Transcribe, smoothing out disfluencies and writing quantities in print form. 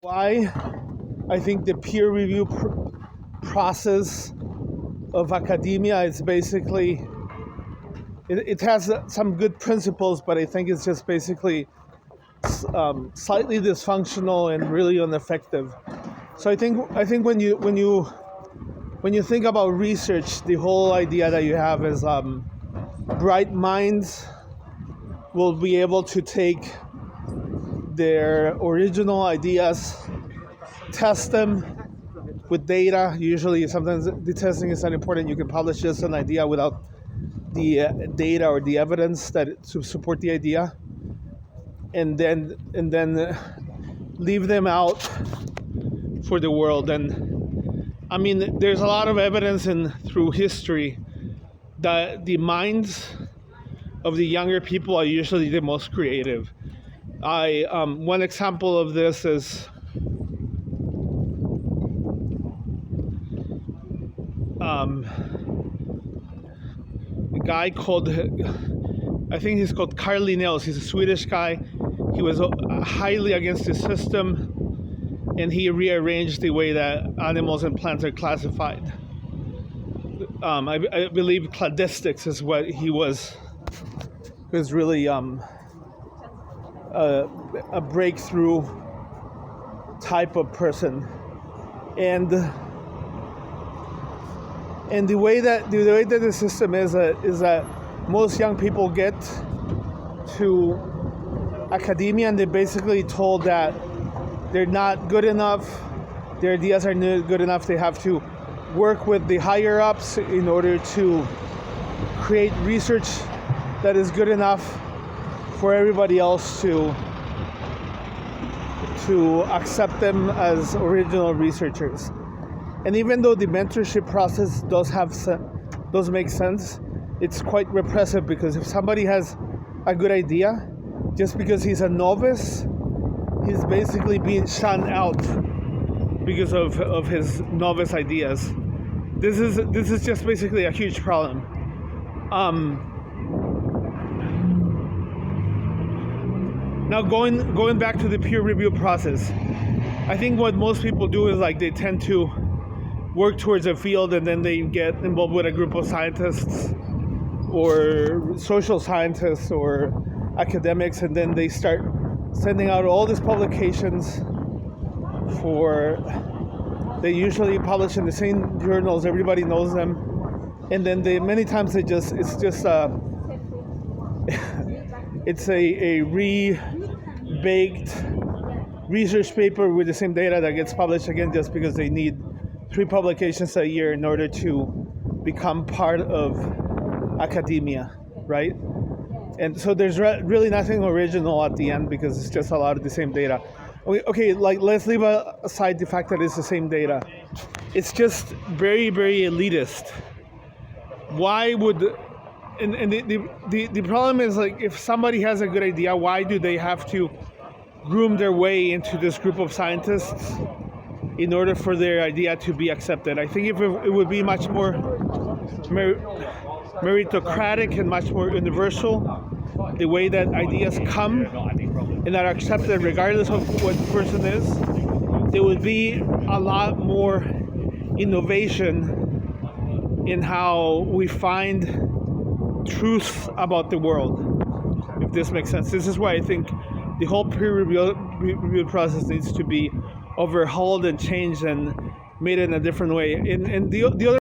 Why I think the peer review process of academia is basically, it has some good principles, but I think it's just basically slightly dysfunctional and really ineffective. So I think when you think about research, the whole idea that you have is bright minds will be able to take their original ideas, test them with data. Usually, sometimes the testing is not important. You can publish just an idea without the data or the evidence that to support the idea, and then leave them out for the world. And I mean, there's a lot of evidence through history that the minds of the younger people are usually the most creative. One example of this is a guy called, I think he's called Carl Linnaeus. He's a Swedish guy. He was highly against the system, and he rearranged the way that animals and plants are classified. I believe cladistics is what he was really a breakthrough type of person, and the way that the system is that most young people get to academia and they're basically told that they're not good enough, their ideas are not good enough. They have to work with the higher ups in order to create research that is good enough for everybody else to accept them as original researchers. And even though the mentorship process does make sense, it's quite repressive, because if somebody has a good idea, just because he's a novice, he's basically being shunned out because of his novice ideas. This is just basically a huge problem. Now going back to the peer review process, I think what most people do is they tend to work towards a field, and then they get involved with a group of scientists or social scientists or academics, and then they start sending out all these publications they usually publish in the same journals, everybody knows them, and then many times it's a re-baked research paper with the same data that gets published again, just because they need 3 publications a year in order to become part of academia, right? And so there's really nothing original at the end, because it's just a lot of the same data. Okay, let's leave aside the fact that it's the same data. It's just very, very elitist. Why would, and the problem is, if somebody has a good idea, why do they have to groom their way into this group of scientists in order for their idea to be accepted? I think if it would be much more meritocratic and much more universal, the way that ideas come and are accepted regardless of what the person is, there would be a lot more innovation in how we find truths about the world, if this makes sense. This is why I think the whole peer review process needs to be overhauled and changed and made in a different way. And the other